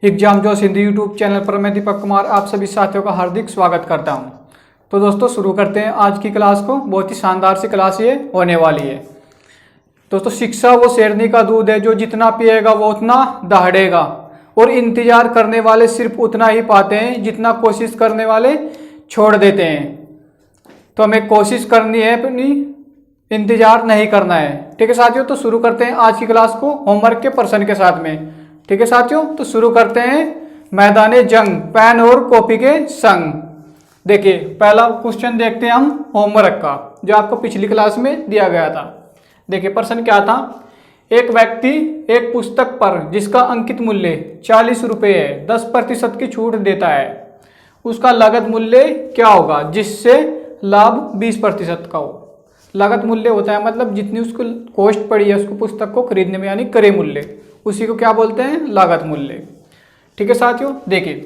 Exam जो Hindi YouTube channel पर मैं दीपक कुमार आप सभी साथियों का हार्दिक स्वागत करता हूं। तो दोस्तों शुरू करते हैं आज की क्लास को। बहुत ही शानदार सी क्लास ये होने वाली है। दोस्तों शिक्षा वो शेरनी का दूध है जो जितना पिएगा वो उतना दहाड़ेगा, और इंतजार करने वाले सिर्फ उतना ही पाते हैं जितना कोशिश करने वाले छोड़ देते हैं। तो हमें कोशिश करनी है, अपनी इंतजार नहीं करना है। ठीक है साथियों, तो शुरू करते हैं आज की क्लास को होमवर्क के प्रश्न के साथ में। ठीक है साथियों, तो शुरू करते हैं मैदाने जंग पेन और कॉपी के संग। देखिए पहला क्वेश्चन देखते हैं हम होमवर्क का, जो आपको पिछली क्लास में दिया गया था। देखिए प्रश्न क्या था। एक व्यक्ति एक पुस्तक पर जिसका अंकित मूल्य 40 रुपये है 10% की छूट देता है। उसका लागत मूल्य क्या होगा जिससे लाभ 20% का हो। लागत मूल्य होता है मतलब जितनी उसको कॉस्ट पड़ी है उसको पुस्तक को खरीदने में, यानी क्रय मूल्य, उसी को क्या बोलते हैं, लागत मूल्य। ठीक है साथियों, देखिए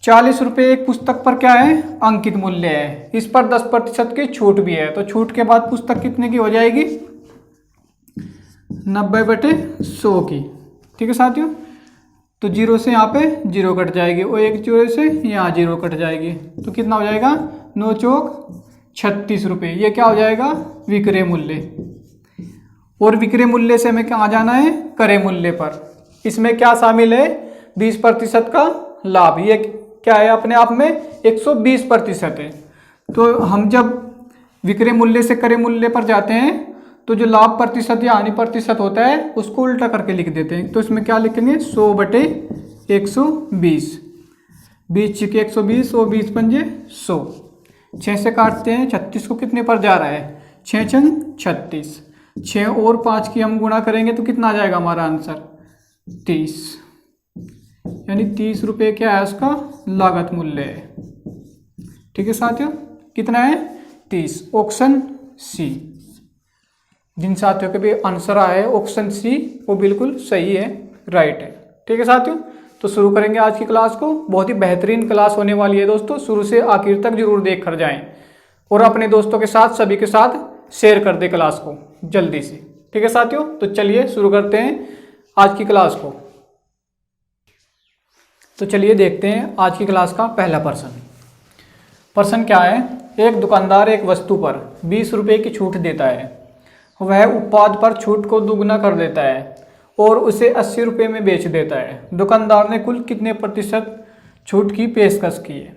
40 रुपये एक पुस्तक पर क्या है, अंकित मूल्य है। इस पर 10% की छूट भी है, तो छूट के बाद पुस्तक कितने की हो जाएगी, 90/100 की। ठीक है साथियों, तो जीरो से यहाँ पे जीरो कट जाएगी और एक जीरो से यहाँ जीरो कट जाएगी, तो कितना हो जाएगा 9 चौक 36 रुपये। ये क्या हो जाएगा, विक्रय मूल्य। और विक्रय मूल्य से हमें कहाँ जाना है, क्रय मूल्य पर। इसमें क्या शामिल है, 20% का लाभ। ये क्या है, अपने आप में 120% है। तो हम जब विक्रय मूल्य से क्रय मूल्य पर जाते हैं तो जो लाभ प्रतिशत या हानि प्रतिशत होता है उसको उल्टा करके लिख देते हैं। तो इसमें क्या लिखेंगे, 100/120, 20 × 120 और 20 × 5 100। 6 से काटते हैं, 36 को कितने पर जा रहा है, 6 × 36। 6 और 5 की हम गुणा करेंगे तो कितना आ जाएगा हमारा आंसर, 30। यानी 30 रुपये क्या है उसका लागत मूल्य है। ठीक है साथियों, कितना है 30। ऑप्शन सी, जिन साथियों के भी आंसर आया है ऑप्शन सी वो बिल्कुल सही है, राइट है। ठीक है साथियों, तो शुरू करेंगे आज की क्लास को। बहुत ही बेहतरीन क्लास होने वाली है दोस्तों, शुरू से आखिर तक जरूर देख कर जाएं और अपने दोस्तों के साथ सभी के साथ शेयर कर दे क्लास को जल्दी से। ठीक है साथियों, तो चलिए शुरू करते हैं आज की क्लास को। तो चलिए देखते हैं आज की क्लास का पहला प्रश्न। प्रश्न क्या है, एक दुकानदार एक वस्तु पर 20 रुपये की छूट देता है। वह उत्पाद पर छूट को दुगना कर देता है और उसे 80 रुपये में बेच देता है। दुकानदार ने कुल कितने प्रतिशत छूट की पेशकश की है।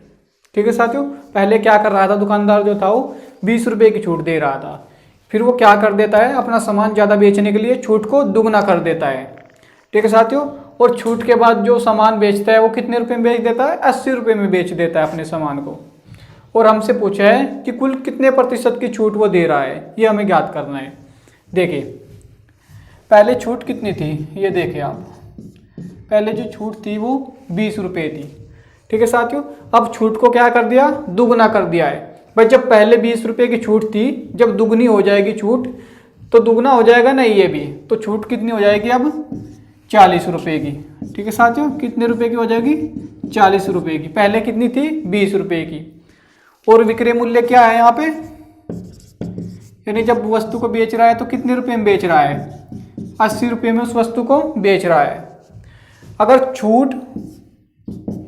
ठीक है साथियों, पहले क्या कर रहा था दुकानदार जो था वो 20 रुपये की छूट दे रहा था। फिर वो क्या कर देता है, अपना सामान ज़्यादा बेचने के लिए छूट को दुगना कर देता है। ठीक है साथियों, और छूट के बाद जो सामान बेचता है वो कितने रुपए में बेच देता है, 80 रुपये में बेच देता है अपने सामान को। और हमसे पूछा है कि कुल कितने प्रतिशत की छूट वो दे रहा है, ये हमें ज्ञात करना है। देखिए पहले छूट कितनी थी, ये देखिए आप, पहले जो छूट थी वो 20 रुपये थी। ठीक है साथियों, अब छूट को क्या कर दिया, दुगना कर दिया है। भाई जब पहले 20 रुपये की छूट थी, जब दुगनी हो जाएगी छूट तो दुगना हो जाएगा ना ये भी, तो छूट कितनी हो जाएगी अब 40 रुपये की। ठीक है साथियों, कितने रुपए की हो जाएगी, 40 रुपये की। पहले कितनी थी, 20 रुपये की। और विक्रय मूल्य क्या है यहाँ पे, यानी जब वस्तु को बेच रहा है तो कितने रुपए में बेच रहा है, 80 रुपये में उस वस्तु को बेच रहा है। अगर छूट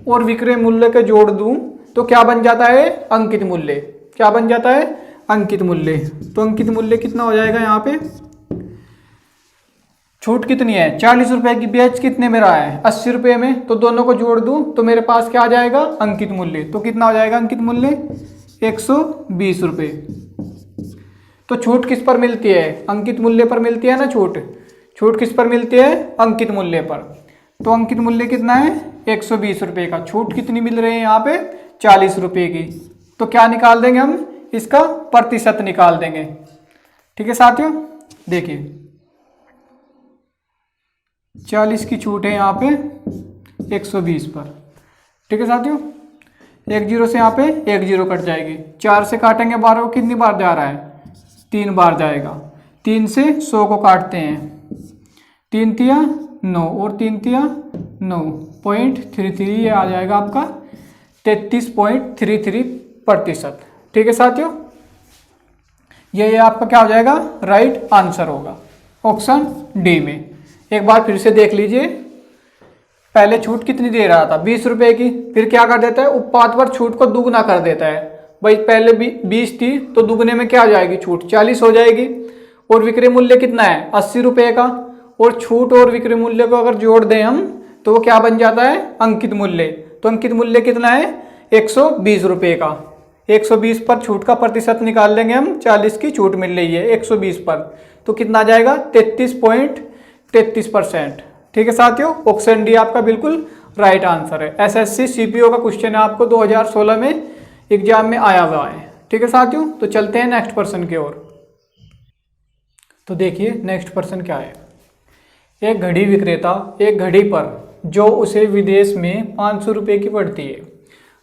और विक्रय मूल्य के जोड़ दूं तो क्या बन जाता है, अंकित मूल्य। क्या बन जाता है, अंकित मूल्य। तो अंकित मूल्य कितना हो जाएगा, यहाँ पे छूट कितनी है 40 रुपए की, बेच कितने में रहा है 80 रुपये में, तो दोनों को जोड़ दूं तो मेरे पास क्या आ जाएगा, अंकित मूल्य। तो कितना हो जाएगा अंकित मूल्य, 120 रुपये। तो छूट किस पर मिलती है, अंकित मूल्य पर मिलती है ना छूट। छूट किस पर मिलती है, अंकित मूल्य पर। तो अंकित मूल्य कितना है, 120 रुपये का। छूट कितनी मिल रही है यहाँ पे, 40 रुपये की। तो क्या निकाल देंगे हम, इसका प्रतिशत निकाल देंगे। ठीक है साथियों, देखिए 40 की छूट है यहाँ पे 120 पर। ठीक है साथियों, एक जीरो से यहाँ पे एक जीरो कट जाएगी। 4 से काटेंगे 12 को, कितनी बार जा रहा है, 3 बार जाएगा। 3 से 100 को काटते हैं, 3 तिया 9 और 3 तिया 9.33, ये आ जाएगा आपका 33.33%। ठीक है साथियों, ये आपका क्या हो जाएगा, राइट आंसर होगा ऑप्शन डी में। एक बार फिर से देख लीजिए, पहले छूट कितनी दे रहा था, 20 रुपए की, फिर क्या कर देता है, उत्पाद पर छूट को दुगना कर देता है। भाई पहले 20 थी तो दुगने में क्या आ जाएगी, छूट 40 हो जाएगी। और विक्रय मूल्य कितना है, 80 रुपए का। और छूट और विक्रय मूल्य को अगर जोड़ दें हम तो वो क्या बन जाता है, अंकित मूल्य। तो अंकित मूल्य कितना है, 120 रुपए का। 120 पर छूट का प्रतिशत निकाल लेंगे हम, 40 की छूट मिल रही है 120 पर, तो कितना आ जाएगा, 33.33%। ठीक है साथियों, ऑप्शन डी आपका बिल्कुल राइट आंसर है। एसएससी सीपीओ का क्वेश्चन है, आपको 2016 में एग्जाम में आया हुआ है। ठीक है साथियों, तो चलते हैं नेक्स्ट पर्सन की ओर। तो देखिए नेक्स्ट पर्सन क्या है। एक घड़ी विक्रेता एक घड़ी पर जो उसे विदेश में 500 रुपये की पड़ती है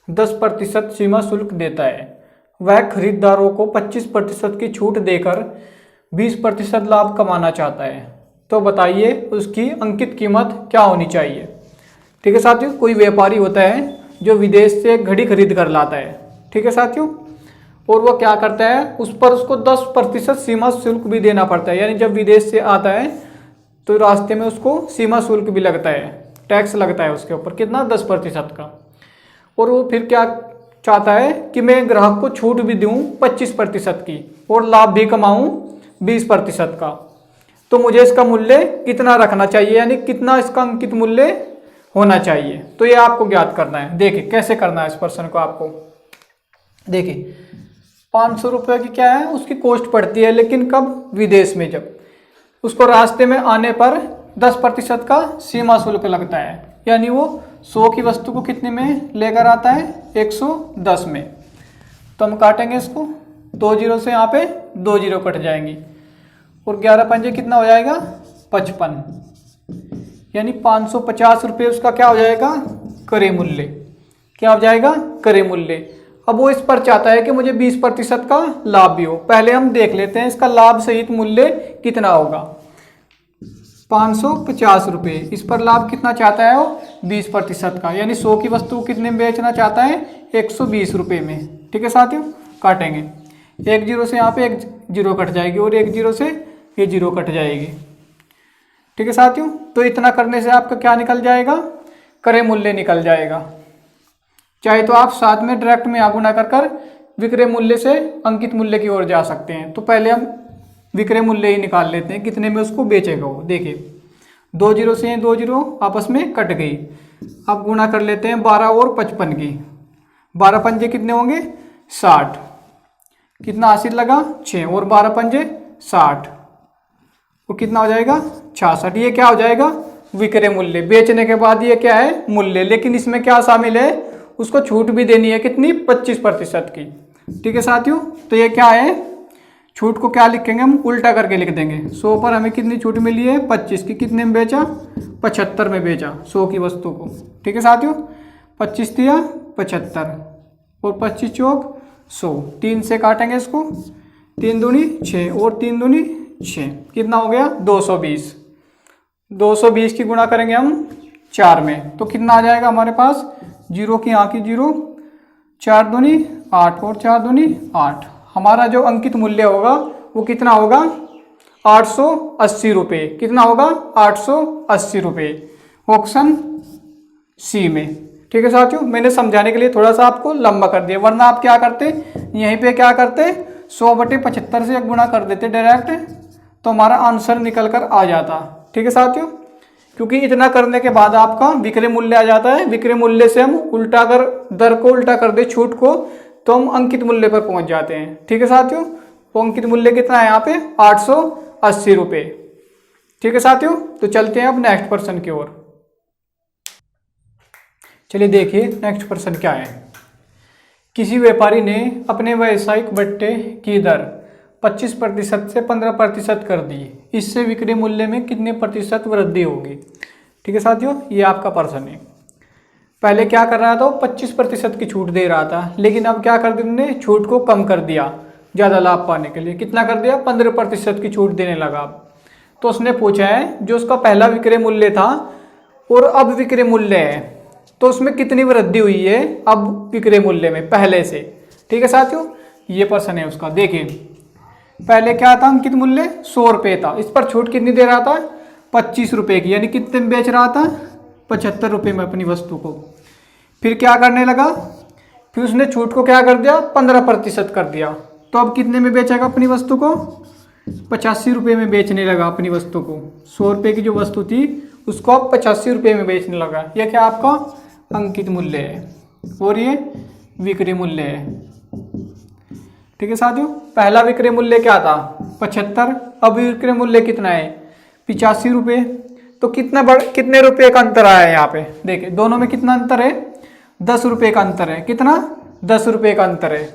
10% सीमा शुल्क देता है, वह खरीदारों को 25% की छूट देकर 20% लाभ कमाना चाहता है। तो बताइए उसकी अंकित कीमत क्या होनी चाहिए। ठीक है साथियों, कोई व्यापारी होता है जो विदेश से एक घड़ी खरीद कर लाता है। ठीक है साथियों, और वो क्या करता है, उस पर उसको 10% सीमा शुल्क भी देना पड़ता है। यानी जब विदेश से आता है तो रास्ते में उसको सीमा शुल्क भी लगता है, टैक्स लगता है उसके ऊपर, कितना, 10% का। और वो फिर क्या चाहता है कि मैं ग्राहक को छूट भी दूं 25% की और लाभ भी कमाऊं 20% का। तो मुझे इसका मूल्य कितना रखना चाहिए, यानी कितना इसका अंकित मूल्य होना चाहिए। तो ये आपको ज्ञात करना है। देखिए कैसे करना है इस पर्सन को आपको। देखिए 500 रुपये की क्या है, उसकी कॉस्ट पड़ती है, लेकिन कब, विदेश में। जब उसको रास्ते में आने पर 10% का सीमा शुल्क लगता है, यानी वो 100 की वस्तु को कितने में लेकर आता है, 110 में। तो हम काटेंगे इसको, 2 जीरो से यहाँ पे 2 जीरो कट जाएंगी और 11 पंजे कितना हो जाएगा, 55। यानी 550 रुपये उसका क्या हो जाएगा, क्रय मूल्य। क्या हो जाएगा, क्रय मूल्य। अब वो इस पर चाहता है कि मुझे 20% का लाभ भी हो। पहले हम देख लेते हैं इसका लाभ सहित मूल्य कितना होगा। 550 रुपये, इस पर लाभ कितना चाहता है वो, 20% का। यानी 100 की वस्तु कितने में बेचना चाहता है, 120 रुपये में। ठीक है साथियों, काटेंगे, 1 जीरो से यहाँ पे 1 जीरो कट जाएगी और 1 जीरो से ये जीरो कट जाएगी। ठीक है साथियों, तो इतना करने से आपका क्या निकल जाएगा, क्रय मूल्य निकल जाएगा। चाहे तो आप साथ में डायरेक्ट में गुणा कर विक्रय मूल्य से अंकित मूल्य की ओर जा सकते हैं। तो पहले हम विक्रय मूल्य ही निकाल लेते हैं, कितने में उसको बेचेगा वो। देखिए 2 जीरो से 2 जीरो आपस में कट गई। अब गुणा कर लेते हैं 12 और 55 की। 12 पंजे कितने होंगे, 60। कितना हासिल लगा, 6 और 12 पंजे 60, वो कितना हो जाएगा, 66। ये क्या हो जाएगा, विक्रय मूल्य। बेचने के बाद ये क्या है, मूल्य। लेकिन इसमें क्या शामिल है, उसको छूट भी देनी है, कितनी, 25% की। ठीक है साथियों, तो ये क्या है, छूट को क्या लिखेंगे हम, उल्टा करके लिख देंगे। 100 पर हमें कितनी छूट मिली है, 25 की। कितने में बेचा, 75 में बेचा 100 की वस्तु को। ठीक है साथियों, 25 दिया 75 और 25 चौक 100। 3 से काटेंगे इसको, 3 दूनी 6 और 3 दूनी 6, कितना हो गया, 220। 220 की गुणा करेंगे हम 4 में, तो कितना आ जाएगा हमारे पास, जीरो की यहाँ की जीरो, 4 दूनी 8 और 4 दूनी 8। हमारा जो अंकित मूल्य होगा वो कितना होगा, 880 रुपये। कितना होगा, 880 रुपये, ऑप्शन सी में। ठीक है साथियों, मैंने समझाने के लिए थोड़ा सा आपको लंबा कर दिया, वरना आप क्या करते, यहीं पे क्या करते, 100/75 से गुणा कर देते डायरेक्ट, तो हमारा आंसर निकल कर आ जाता। ठीक है साथियों, क्योंकि इतना करने के बाद आपका विक्रय मूल्य आ जाता है। विक्रय मूल्य से हम उल्टा कर, दर को उल्टा कर दे छूट को, तो हम अंकित मूल्य पर पहुंच जाते हैं। ठीक है साथियों, तो अंकित मूल्य कितना है यहाँ पे, 880 रुपये। ठीक है साथियों, तो चलते हैं अब नेक्स्ट पर्सन की ओर। चलिए देखिए नेक्स्ट पर्सन क्या है। किसी व्यापारी ने अपने व्यावसायिक बट्टे की दर 25% से 15% कर दी, इससे विक्रय मूल्य में कितने प्रतिशत वृद्धि होगी। ठीक है साथियों, ये आपका पर्सन है। पहले क्या कर रहा था, 25% की छूट दे रहा था, लेकिन अब क्या कर दिया उन्होंने, छूट को कम कर दिया ज़्यादा लाभ पाने के लिए। कितना कर दिया, 15% की छूट देने लगा। तो उसने पूछा है जो उसका पहला विक्रय मूल्य था और अब विक्रय मूल्य है, तो उसमें कितनी वृद्धि हुई है अब विक्रय मूल्य में पहले से। ठीक है साथियों, ये पर्सन है उसका। देखिए पहले क्या था, अंकित मूल्य 100 रुपये था, इस पर छूट कितनी दे रहा था, 25 रुपये की। यानी कितने में बेच रहा था, 75 रुपये में अपनी वस्तु को। फिर क्या करने लगा, फिर उसने छूट को क्या कर दिया, 15% कर दिया। तो अब कितने में बेचेगा अपनी वस्तु को, 85 रुपये में बेचने लगा अपनी वस्तु को। 100 रुपये की जो वस्तु थी उसको अब 85 रुपये में बेचने लगा। यह क्या आपका अंकित मूल्य है और ये विक्रय मूल्य है। ठीक है साथियों, पहला विक्रय मूल्य क्या था 75, अब विक्रय मूल्य कितना है 85 रुपये। तो कितने रुपए का अंतर आया है यहाँ पे, देखिए दोनों में कितना अंतर है, 10 रुपये का अंतर है। कितना, 10 रुपये का अंतर है।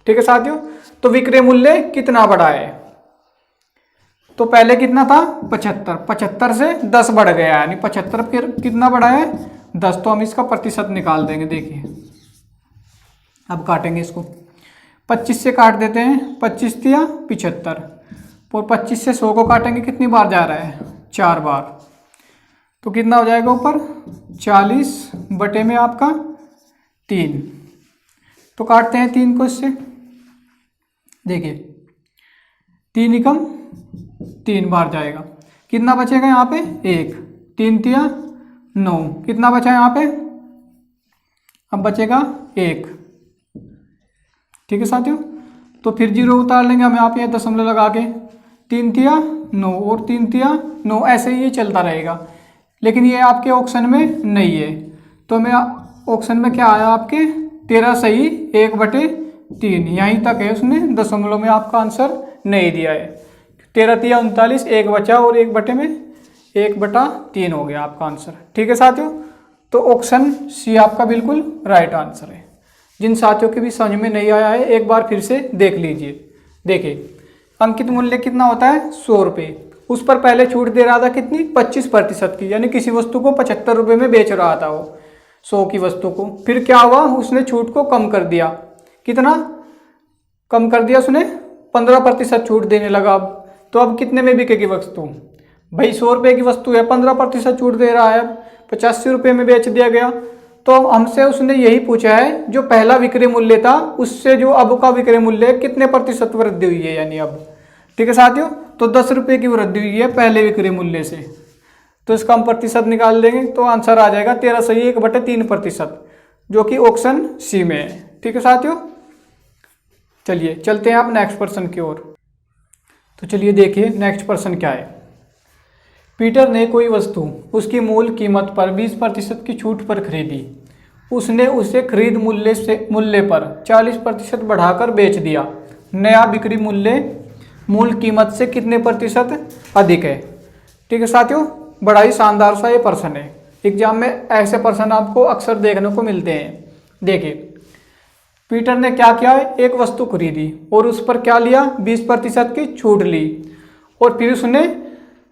ठीक है साथियों, तो विक्रय मूल्य कितना बढ़ा है, तो पहले कितना था 75, 75 से 10 बढ़ गया, यानी 75 फिर कितना बढ़ा है 10। तो हम इसका प्रतिशत निकाल देंगे। देखिए अब काटेंगे इसको, 25 से काट देते हैं, 25 दिया 75, और 25 से 100 को काटेंगे, कितनी बार जा रहा है 4 बार। तो कितना हो जाएगा ऊपर 40 बटे में आपका 3। तो काटते हैं 3 को इससे, देखिए 3 एकम 3 बार जाएगा, कितना बचेगा यहाँ पे 1, 3 तिया 9, कितना बचा यहाँ पे, अब बचेगा 1। ठीक है साथियों, तो फिर 0 उतार लेंगे हम यहाँ पे दशमलव लगा के, 3 तिया 9 और 3 तिया 9, ऐसे ही ये चलता रहेगा। लेकिन ये आपके ऑप्शन में नहीं है, तो मैं ऑप्शन में क्या आया आपके 13 सही 1/3, यहीं तक है, उसने दशमलव में आपका आंसर नहीं दिया है। 13 तिया 39, 1 बचा और 1/3 हो गया आपका आंसर। ठीक है साथियों, तो ऑप्शन सी आपका बिल्कुल राइट आंसर है। जिन साथियों के भी समझ में नहीं आया है एक बार फिर से देख लीजिए। देखिए अंकित मूल्य कितना होता है 100 रुपये, उस पर पहले छूट दे रहा था कितनी 25% की, यानी किसी वस्तु को 75 रुपये में बेच रहा था वो 100 की वस्तु को। फिर क्या हुआ, उसने छूट को कम कर दिया, कितना कम कर दिया उसने, 15% छूट देने लगा। अब तो अब कितने में बिकेगी वस्तु भाई, 100 रुपये की वस्तु है, 15% छूट दे रहा है, 85 रुपये में बेच दिया गया। तो हमसे उसने यही पूछा है जो पहला विक्रय मूल्य था उससे जो अब का विक्रय मूल्य है कितने प्रतिशत वृद्धि हुई है, यानी अब। ठीक है साथियों, तो 10 रुपये की वृद्धि हुई है पहले विक्रय मूल्य से, तो इसका हम प्रतिशत निकाल देंगे तो आंसर आ जाएगा 13 सही 1/3%, जो कि ऑप्शन सी में है। ठीक है साथियों, चलिए चलते हैं आप नेक्स्ट प्रश्न की ओर। तो चलिए देखिए नेक्स्ट प्रश्न क्या है। पीटर ने कोई वस्तु उसकी मूल कीमत पर 20% की छूट पर खरीदी, उसने उसे खरीद मूल्य पर 40% बढ़ाकर बेच दिया। नया बिक्री मूल्य मूल कीमत से कितने प्रतिशत अधिक है। ठीक है साथियों, बड़ा ही शानदार सा ये प्रश्न है, एग्जाम में ऐसे प्रश्न आपको अक्सर देखने को मिलते हैं। देखिए पीटर ने क्या किया, एक वस्तु खरीदी और उस पर क्या लिया 20% की छूट ली, और फिर उसने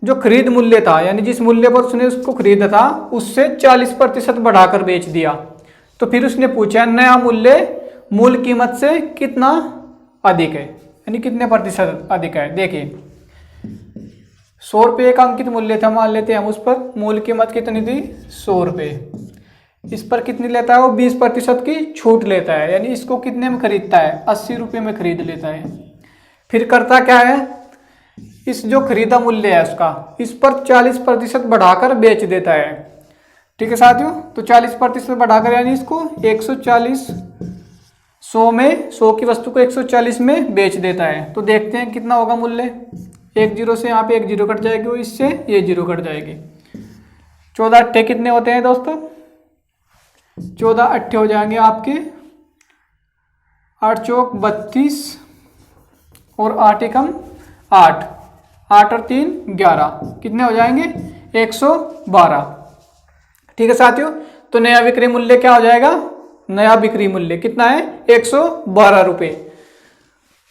जो खरीद मूल्य था यानी जिस मूल्य पर उसने उसको खरीदा था उससे 40% बढ़ाकर बेच दिया। तो फिर उसने पूछा नया मूल्य मूल कीमत से कितना अधिक है, यानी कितने प्रतिशत अधिक है। देखिए 100 रुपये का अंकित मूल्य था, मान लेते हैं हम, उस पर मूल कीमत कितनी थी 100 रुपये, इस पर कितनी लेता है वो 20% की छूट लेता है, यानी इसको कितने में खरीदता है 80 रुपये में खरीद लेता है। फिर करता क्या है, इस जो खरीदा मूल्य है उसका इस पर 40% बढ़ाकर बेच देता है। ठीक है साथियों, तो 40% बढ़ाकर यानी इसको 140 100 की वस्तु को 140 में बेच देता है। तो देखते हैं कितना होगा मूल्य, 1 0 से यहाँ पे 1 0 कट जाएगी और इससे ये 0 कट जाएगी। 14 अट्ठे कितने होते हैं दोस्तों, 14 अट्ठे हो जाएंगे आपके 8 चौक 32 और 8 एकम 8, 8 और 3 11, कितने हो जाएंगे 112। ठीक है साथियों, तो नया विक्रय मूल्य क्या हो जाएगा, नया बिक्री मूल्य कितना है 112 रुपये,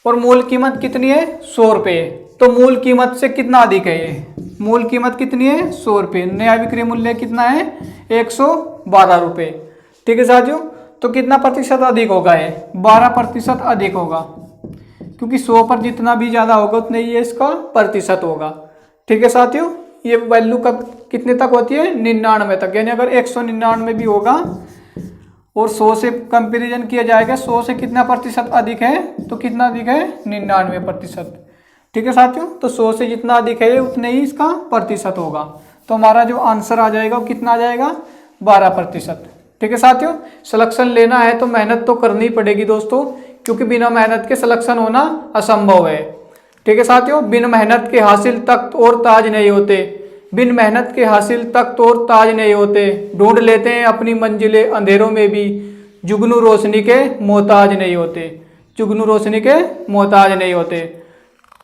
और मूल कीमत कितनी है 100 रुपये। तो मूल कीमत से कितना अधिक है ये, मूल कीमत कितनी है 100 रुपये, नया विक्रय मूल्य कितना है 112 रुपये। ठीक है साथियों, तो कितना प्रतिशत अधिक होगा ये 12% अधिक होगा, क्योंकि 100 पर जितना भी ज़्यादा होगा उतने ही इसका प्रतिशत होगा। ठीक है साथियों, ये वैल्यू का कितने तक होती है 99 तक, यानी अगर 199 भी होगा और 100 से कंपेरिजन किया जाएगा 100 से कितना प्रतिशत अधिक है, तो कितना अधिक है 99%। ठीक है साथियों, तो 100 से जितना अधिक है उतने ही इसका प्रतिशत होगा। तो हमारा जो आंसर आ जाएगा वो कितना आ जाएगा 12%। ठीक है साथियों, सिलेक्शन लेना है तो मेहनत तो करनी पड़ेगी दोस्तों, क्योंकि बिना मेहनत के सिलेक्शन होना असंभव है। ठीक है साथियों, बिन मेहनत के हासिल तख्त और ताज नहीं होते, बिन मेहनत के हासिल तख्त और ताज नहीं होते, ढूंढ लेते हैं अपनी मंजिलें अंधेरों में भी, जुगनू रोशनी के मोहताज नहीं होते, जुगनू रोशनी के मोहताज नहीं होते।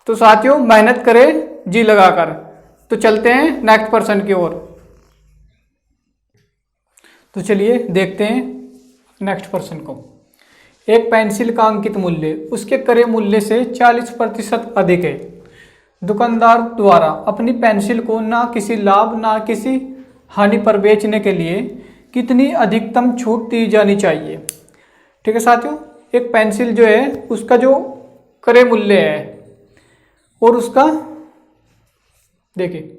तो साथियों मेहनत करें जी लगाकर। तो चलते हैं नेक्स्ट पर्सन की ओर। तो चलिए देखते हैं नेक्स्ट पर्सन को। एक पेंसिल का अंकित मूल्य उसके क्रय मूल्य से 40% अधिक है। दुकानदार द्वारा अपनी पेंसिल को ना किसी लाभ ना किसी हानि पर बेचने के लिए कितनी अधिकतम छूट दी जानी चाहिए। ठीक है साथियों, एक पेंसिल जो है उसका जो क्रय मूल्य है और उसका देखिए,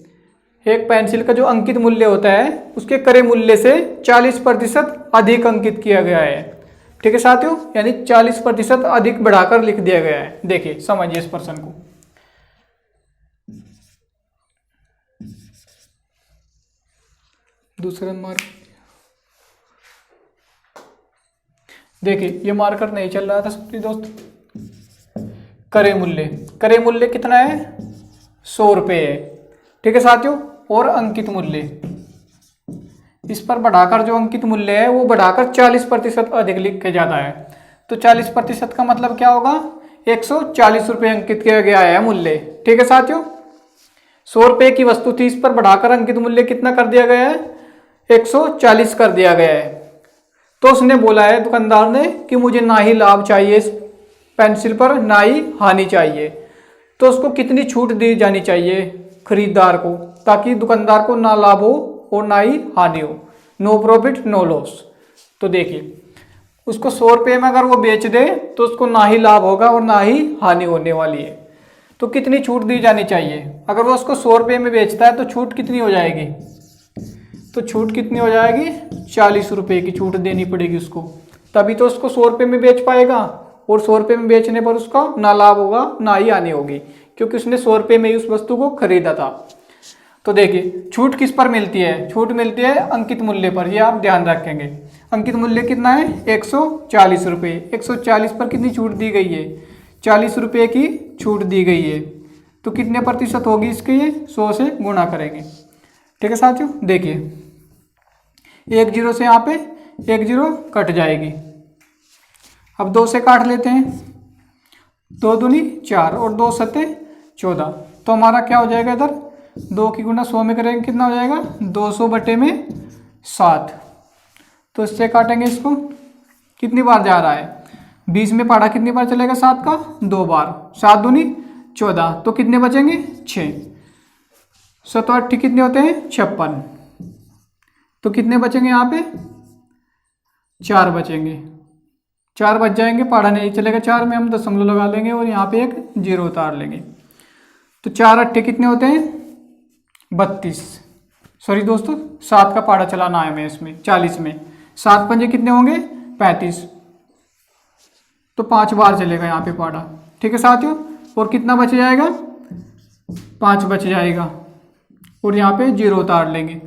एक पेंसिल का जो अंकित मूल्य होता है उसके क्रय मूल्य से 40% अधिक अंकित किया गया है। ठीक है साथियों, यानी 40% अधिक बढ़ाकर लिख दिया गया है। देखिए समझिए इस पर्सन को। दूसरा मार्क देखिए, ये मार्कर नहीं चल रहा था सबके दोस्त। क्रय मूल्य कितना है 100 रुपये है। ठीक है साथियों, और अंकित मूल्य इस पर बढ़ाकर जो अंकित मूल्य है वो बढ़ाकर 40% अधिक लिख के जाता है। तो 40% का मतलब क्या होगा, 140 रुपये अंकित किया गया है मूल्य। ठीक है साथियों, 100 रुपये की वस्तु थी, इस पर बढ़ाकर अंकित मूल्य कितना कर दिया गया है, 140 कर दिया गया है। तो उसने बोला है दुकानदार ने कि मुझे ना ही लाभ चाहिए इस पेंसिल पर ना ही हानि चाहिए। तो उसको कितनी छूट दी जानी चाहिए खरीदार को, ताकि दुकानदार को ना लाभ हो और ना ही हानि हो, नो प्रॉफिट नो लॉस। तो देखिए उसको 100 रुपये में अगर वो बेच दे तो उसको ना ही लाभ होगा और ना ही हानि होने वाली है। तो कितनी छूट दी जानी चाहिए, अगर वो उसको 100 रुपये में बेचता है तो छूट कितनी हो जाएगी, तो छूट कितनी हो जाएगी 40 रुपये की छूट देनी पड़ेगी उसको, तभी तो उसको 100 रुपये में बेच पाएगा। और 100 रुपये में बेचने पर उसका ना लाभ होगा ना ही हानि होगी, क्योंकि उसने 100 रुपये में ही उस वस्तु को खरीदा था। तो देखिए छूट किस पर मिलती है, छूट मिलती है अंकित मूल्य पर, ये आप ध्यान रखेंगे। अंकित मूल्य कितना है 140 रुपये, 140 पर कितनी छूट दी गई है, 40 रुपये की छूट दी गई है। तो कितने प्रतिशत होगी इसके, ये 100 से गुणा करेंगे। ठीक है साथियों, देखिए 1 जीरो से यहाँ पे 1 जीरो कट जाएगी। अब 2 से काट लेते हैं, 2 दूनी 4 और 2 सत्ते 14। तो हमारा क्या हो जाएगा, इधर 2 की गुना 100 में करेंगे कितना हो जाएगा 200 बटे में 7। तो इससे काटेंगे इसको, कितनी बार जा रहा है 20 में पढ़ा कितनी बार चलेगा 7 का 2 बार, 7 दूनी 14। तो कितने बचेंगे 6, 7 और 8 कितने होते हैं 56। तो कितने बचेंगे यहाँ पे 4 बचेंगे, 4 बच जाएंगे, पढ़ा नहीं चलेगा, 4 में हम दशमलव लगा लेंगे और यहाँ पे एक जीरो उतार लेंगे। तो 4 8 कितने होते हैं 32, सॉरी दोस्तों 7 का पाड़ा चलाना है हमें इसमें 40 में, 7 पंजे कितने होंगे 35। तो 5 बार चलेगा यहाँ पे पाड़ा। ठीक है साथियों, और कितना बच जाएगा 5 बच जाएगा और यहाँ पे जीरो उतार लेंगे।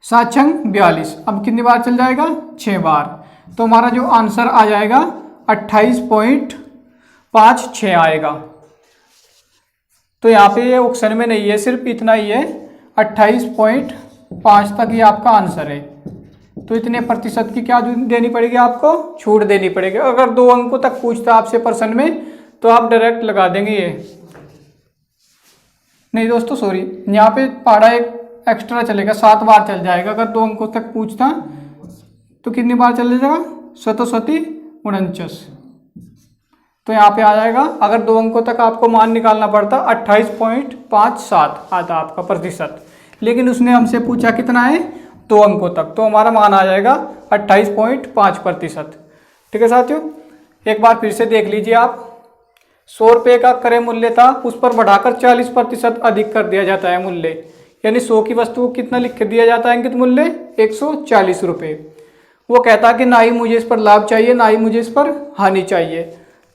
7 छंग 42, अब कितनी बार चल जाएगा 6 बार। तो हमारा जो आंसर आ जाएगा 28.56 आएगा। तो यहाँ पे ये ऑप्शन में नहीं है, सिर्फ इतना ही है 28.5 तक ये आपका आंसर है। तो इतने प्रतिशत की क्या देनी पड़ेगी आपको, छूट देनी पड़ेगी। अगर 2 अंकों तक पूछता आपसे प्रश्न में तो आप डायरेक्ट लगा देंगे ये, नहीं दोस्तों सॉरी, यहाँ पे पहाड़ा एक एक्स्ट्रा चलेगा, 7 बार चल जाएगा। अगर 2 अंकों तक पूछता तो कितनी बार चल जाएगा 749। तो यहाँ पे आ जाएगा, अगर 2 अंकों तक आपको मान निकालना पड़ता 28.57 आता आपका प्रतिशत, लेकिन उसने हमसे पूछा कितना है 2 अंकों तक, तो हमारा मान आ जाएगा 28.5%। ठीक है साथियों, एक बार फिर से देख लीजिए आप, 100 रुपये का क्रय मूल्य था, उस पर बढ़ाकर 40% अधिक कर दिया जाता है मूल्य, यानी 100 की वस्तु को कितना लिख के दिया जाता है अंकित मूल्य 140 रुपये। वो कहता कि ना ही मुझे इस पर लाभ चाहिए ना ही मुझे इस पर हानि चाहिए,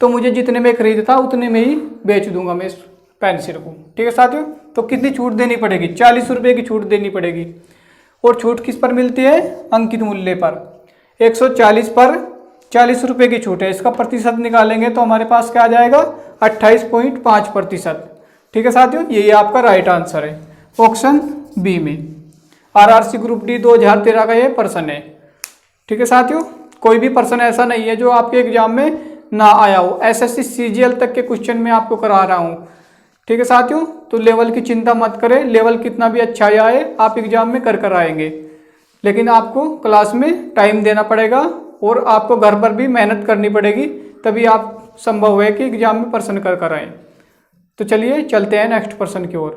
तो मुझे जितने में खरीदता उतने में ही बेच दूंगा मैं इस पेंसिल को। ठीक है साथियों, तो तो कितनी छूट देनी पड़ेगी? 40 रुपये की छूट देनी पड़ेगी। और छूट किस पर मिलती है? अंकित मूल्य पर। 140 पर 40 रुपये की छूट है, इसका प्रतिशत निकालेंगे तो हमारे पास क्या आ जाएगा? 28.5%। ठीक है साथियों, यही आपका राइट आंसर है ऑप्शन बी में। आरआरसी ग्रुप डी 2013 का ये प्रश्न है। ठीक है साथियों, कोई भी प्रश्न ऐसा नहीं है जो आपके एग्जाम में ना आया हो। एसएससी सीजीएल तक के क्वेश्चन में आपको करा रहा हूँ। ठीक है साथियों, तो लेवल की चिंता मत करें, लेवल कितना भी अच्छा आए आप एग्जाम में कर आएंगे, लेकिन आपको क्लास में टाइम देना पड़ेगा और आपको घर पर भी मेहनत करनी पड़ेगी, तभी आप संभव है कि एग्जाम में प्रश्न कर आएँ। तो चलिए चलते हैं नेक्स्ट प्रश्न की ओर।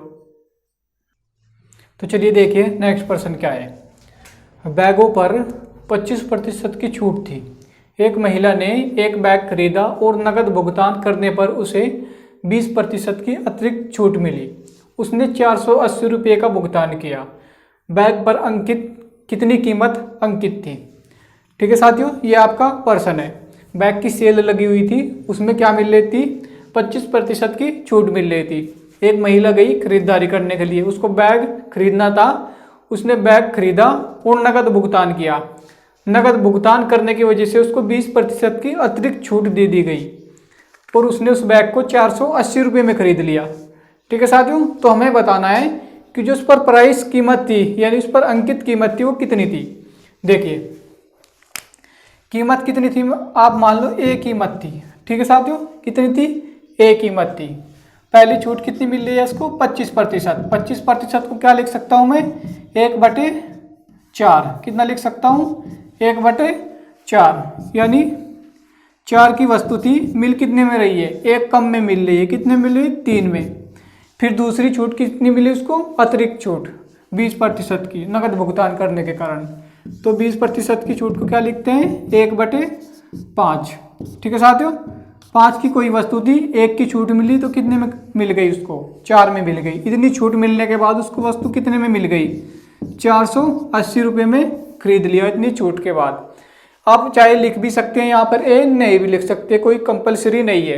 तो चलिए देखिए नेक्स्ट प्रश्न क्या है। बैगों पर 25% की छूट थी। एक महिला ने एक बैग खरीदा और नकद भुगतान करने पर उसे 20% की अतिरिक्त छूट मिली। उसने 480 रुपये का भुगतान किया। बैग पर अंकित कितनी कीमत अंकित थी? ठीक है साथियों, ये आपका प्रश्न है। बैग की सेल लगी हुई थी, उसमें क्या मिल रही थी? 25% की छूट मिल रही थी। एक महिला गई खरीदारी करने के लिए, उसको बैग खरीदना था, उसने बैग खरीदा और नकद भुगतान किया। नकद भुगतान करने की वजह से उसको 20% की अतिरिक्त छूट दे दी गई और उसने उस बैग को 480 रुपये में खरीद लिया। ठीक है साथियों, तो हमें बताना है कि जो उस पर प्राइस कीमत थी यानी उस पर अंकित कीमत थी वो कितनी थी। देखिए कीमत कितनी थी, आप मान लो ए कीमत थी। ठीक है साथियों, कितनी थी? ए कीमत थी। पहली छूट कितनी मिल रही है इसको? 25%। 25% को क्या लिख सकता हूँ मैं? 1/4। कितना लिख सकता हूँ? 1/4, यानी 4 की वस्तु थी, मिल कितने में रही है? एक कम में मिल रही है। कितने मिल रही है? 3 में। फिर दूसरी छूट कितनी मिली उसको? अतिरिक्त छूट 20% की नकद भुगतान करने के कारण। तो 20% की छूट को क्या लिखते हैं? 1/5। ठीक है साथियों, 5 की कोई वस्तु थी, 1 की छूट मिली तो कितने में मिल गई उसको? 4 में मिल गई। इतनी छूट मिलने के बाद उसको वस्तु कितने में मिल गई? 480 रुपये में खरीद लिया इतनी छूट के बाद। आप चाहे लिख भी सकते हैं यहाँ पर ए, नहीं भी लिख सकते, कोई कंपलसरी नहीं है।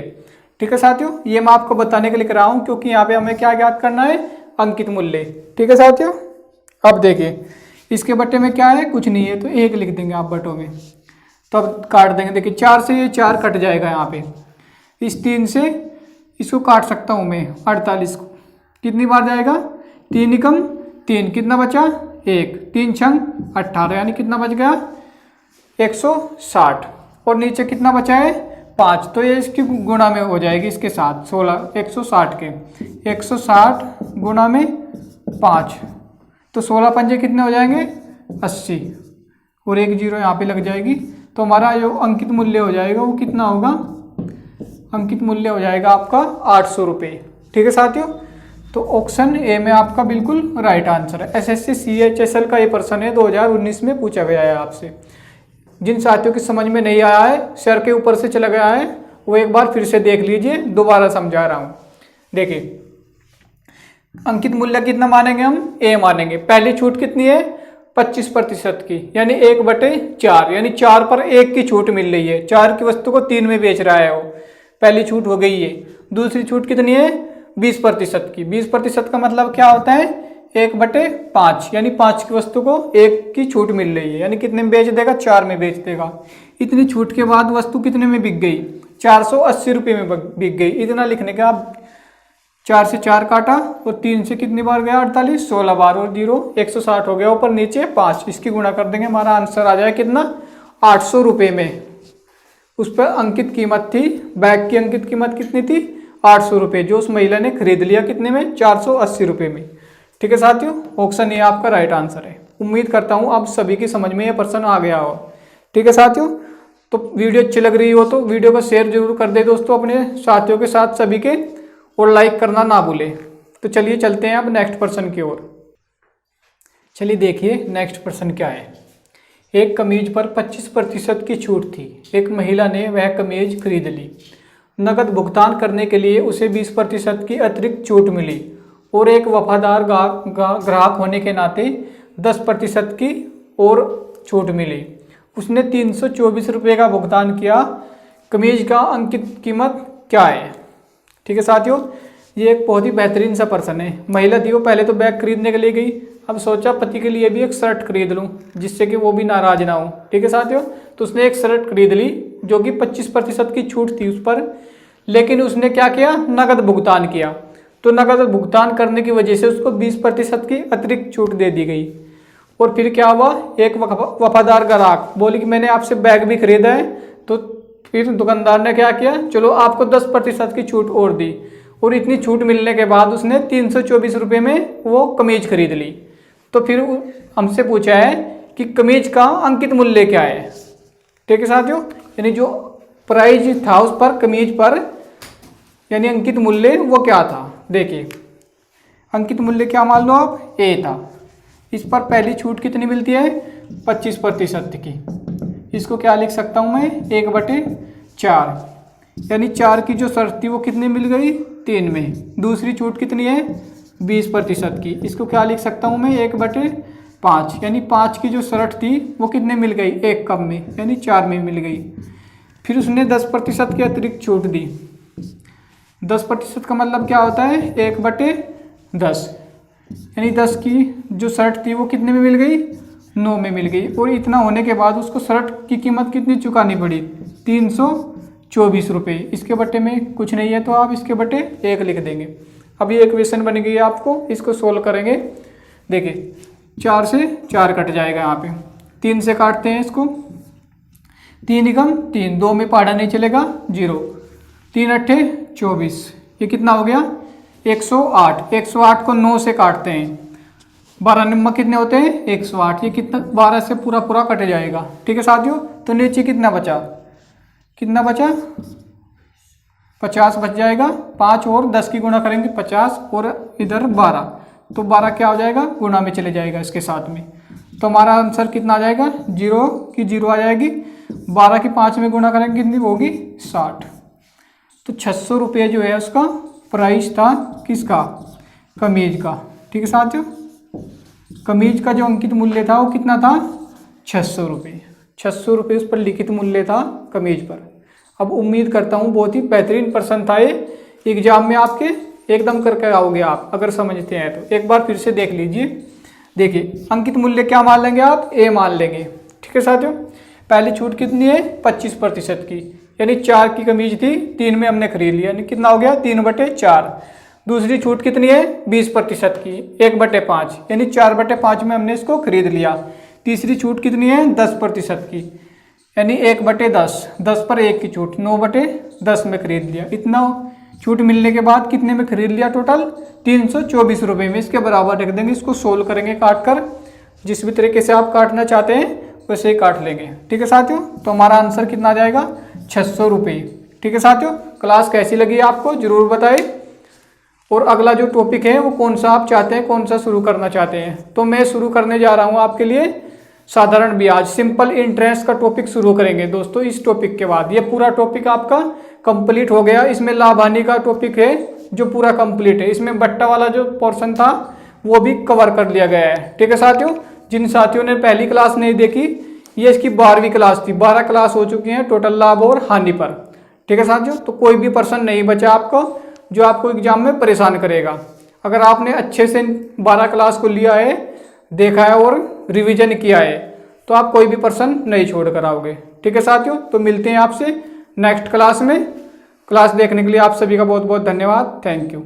ठीक है साथियों, ये मैं आपको बताने के लिए कर रहा हूँ क्योंकि यहाँ पे हमें क्या ज्ञात करना है? अंकित मूल्य। ठीक है साथियों, अब देखिए इसके बट्टे में क्या है? कुछ नहीं है, तो 1 लिख देंगे आप बटों में। तो अब काट देंगे। देखिए 4 से ये 4 कट जाएगा यहाँ पे। इस 3 से इसको काट सकता हूँ मैं 48 को। कितनी बार जाएगा? 3 एकम 3, कितना बचा? 1। 3 छंग 18, यानी कितना बच गया? 160। और नीचे कितना बचा है? 5। तो ये इसकी गुणा में हो जाएगी इसके साथ 16, 160 के 160 गुणा में 5, तो 16 पंजे कितने हो जाएंगे? 80, और 1 जीरो यहाँ पे लग जाएगी। तो हमारा जो अंकित मूल्य हो जाएगा वो कितना होगा? अंकित मूल्य हो जाएगा आपका 800 रुपये। ठीक है साथियों, तो ऑप्शन ए में आपका बिल्कुल राइट आंसर है। एसएससी सीएचएसएल का ये प्रश्न है, 2019 में पूछा गया है आपसे। जिन साथियों की समझ में नहीं आया है, सर के ऊपर से चला गया है, वो एक बार फिर से देख लीजिए, दोबारा समझा रहा हूँ। देखिए अंकित मूल्य कितना मानेंगे हम? ए मानेंगे। पहली छूट कितनी है? 25% की, यानी 1/4, यानी 4 पर 1 की छूट मिल रही है। 4 की वस्तु को 3 में बेच रहा है वो, पहली छूट हो गई है। दूसरी छूट कितनी है? 20% की। 20% का मतलब क्या होता है? 1/5, यानी 5 की वस्तु को 1 की छूट मिल रही है, यानी कितने में बेच देगा? 4 में बेच देगा। इतनी छूट के बाद वस्तु कितने में बिक गई? 480 रुपये में बिक गई। इतना लिखने का आप 4 से 4 काटा और 3 से कितनी बार गया? 48, 16 बार, और 0 160 हो गया। ऊपर नीचे 5, इसकी गुणा कर देंगे, हमारा आंसर आ जाए कितना? 800 रुपये में उस पर अंकित कीमत थी। बैग की अंकित कीमत कितनी थी? 800 रुपये, जो उस महिला ने खरीद लिया कितने में? 480 रुपये में। ठीक है साथियों, ऑप्शन ये आपका राइट आंसर है। उम्मीद करता हूँ आप सभी की समझ में ये प्रश्न आ गया हो। ठीक है साथियों, तो वीडियो अच्छी लग रही हो तो वीडियो को शेयर जरूर कर दे दोस्तों अपने साथियों के साथ सभी के, और लाइक करना ना भूलें। तो चलिए चलते हैं अब नेक्स्ट प्रश्न की ओर। चलिए देखिए नेक्स्ट प्रश्न क्या है। एक कमीज पर 25% की छूट थी। एक महिला ने वह कमीज खरीद ली। नकद भुगतान करने के लिए उसे 20% की अतिरिक्त छूट मिली और एक वफादार ग्राहक होने के नाते 10% की और छूट मिली। उसने 324 रुपये का भुगतान किया। कमीज का अंकित कीमत क्या है? ठीक है साथियों, ये एक बहुत ही बेहतरीन सा पर्सन है। महिला थी, वो पहले तो बैग खरीदने के लिए गई, अब सोचा पति के लिए भी एक शर्ट खरीद लूँ जिससे कि वो भी नाराज ना हो। ठीक है साथियों, तो उसने एक शर्ट खरीद ली जो कि 25% की छूट थी उस पर, लेकिन उसने क्या किया, नकद भुगतान किया। तो नकद भुगतान करने की वजह से उसको 20% की अतिरिक्त छूट दे दी गई। और फिर क्या हुआ, एक वफादार ग्राहक बोली कि मैंने आपसे बैग भी खरीदा है, तो फिर दुकानदार ने क्या किया, चलो आपको 10% की छूट और दी। और इतनी छूट मिलने के बाद उसने 324 रुपये में वो कमीज खरीद ली। तो फिर हमसे पूछा है कि कमीज का अंकित मूल्य क्या है। ठीक है साथियों, यानी जो प्राइस था उस पर, कमीज पर, यानी अंकित मूल्य वो क्या था। देखिए अंकित मूल्य क्या मान लो आप, ए था। इस पर पहली छूट कितनी मिलती है, 25% की। इसको क्या लिख सकता हूँ मैं, 1/4, यानी 4 की जो शर्त थी वो कितनी मिल गई, 3 में। दूसरी छूट कितनी है, 20% की। इसको क्या लिख सकता हूँ मैं, 1/5, यानी 5 की जो शर्त थी वो कितने मिल गई, 1 कम में, यानी 4 में मिल गई। फिर उसने 10% की अतिरिक्त छूट दी। 10% का मतलब क्या होता है, 1/10, यानी 10 की जो शर्ट थी वो कितने में मिल गई, 9 में मिल गई। और इतना होने के बाद उसको शर्ट की कीमत कितनी चुकानी पड़ी, 324 रुपये। इसके बट्टे में कुछ नहीं है तो आप इसके बट्टे 1 लिख देंगे। अब ये इक्वेशन बन गई है आपको, इसको सोल्व करेंगे। देखिए 4 से 4 कट जाएगा, यहाँ पे 3 से काटते हैं इसको, 3 एकम 3, 2 में पहाड़ा नहीं चलेगा, 0, 3 अट्ठे 24, ये कितना हो गया, 108। 108 को 9 से काटते हैं, 12 नंबर कितने होते हैं, 108। ये कितना, 12 से पूरा पूरा कट जाएगा। ठीक है साथियों, तो नीचे कितना बचा, कितना बचा, 50 बच जाएगा। 5 और 10 की गुणा करेंगे 50, और इधर 12, तो 12 क्या हो जाएगा, गुणा में चले जाएगा इसके साथ में। तो हमारा आंसर कितना आ जाएगा, 0 की 0 आ जाएगी। 12 की 5 में गुणा करेंगे कितनी होगी, 60। तो 600 रुपये जो है उसका प्राइस था, किसका, कमीज का। ठीक है साथियों, कमीज का जो अंकित मूल्य था वो कितना था, 600 रुपये। 600 रुपये उस पर लिखित मूल्य था कमीज पर। अब उम्मीद करता हूँ बहुत ही बेहतरीन प्रश्न था ये, एग्जाम में आपके एकदम करके आओगे आप अगर समझते हैं तो। एक बार फिर से देख लीजिए। देखिए अंकित मूल्य क्या मान लेंगे आप, ए मान लेंगे। ठीक है साथियों, पहली छूट कितनी है, 25% की, यानी 4 की कमीज थी, 3 में हमने खरीद लिया, यानी कितना हो गया, 3/4। दूसरी छूट कितनी है, 20% की, 1/5, यानी 4/5 में हमने इसको खरीद लिया। तीसरी छूट कितनी है, 10% की, यानी 1/10, 10 पर 1 की छूट, 9/10 में खरीद लिया। इतना छूट मिलने के बाद कितने में खरीद लिया, टोटल 324 रुपये में। इसके बराबर रख देंगे, इसको सोल्व करेंगे काट कर, जिस भी तरीके से आप काटना चाहते हैं वैसे ही काट लेंगे। ठीक है साथियों, तो हमारा आंसर कितना आ जाएगा, 600 रुपये। ठीक है साथियों, क्लास कैसी लगी आपको जरूर बताएं, और अगला जो टॉपिक है वो कौन सा आप चाहते हैं, कौन सा शुरू करना चाहते हैं। तो मैं शुरू करने जा रहा हूँ आपके लिए साधारण ब्याज, सिंपल इंटरेस्ट का टॉपिक शुरू करेंगे दोस्तों। इस टॉपिक के बाद ये पूरा टॉपिक आपका कंप्लीट हो गया। इसमें लाभ हानि का टॉपिक है जो पूरा कंप्लीट है। इसमें बट्टा वाला जो पोर्शन था वो भी कवर कर लिया गया है। ठीक है साथियों, जिन साथियों ने पहली क्लास नहीं देखी, ये इसकी 12वीं क्लास थी, 12 क्लास हो चुकी हैं टोटल लाभ और हानि पर। ठीक है साथियों, तो कोई भी पर्सन नहीं बचा आपको जो आपको एग्जाम में परेशान करेगा। अगर आपने अच्छे से 12 क्लास को लिया है, देखा है और रिवीजन किया है, तो आप कोई भी पर्सन नहीं छोड़ कर आओगे। ठीक है साथियों, तो मिलते हैं आपसे नेक्स्ट क्लास में। क्लास देखने के लिए आप सभी का बहुत बहुत धन्यवाद। Thank you.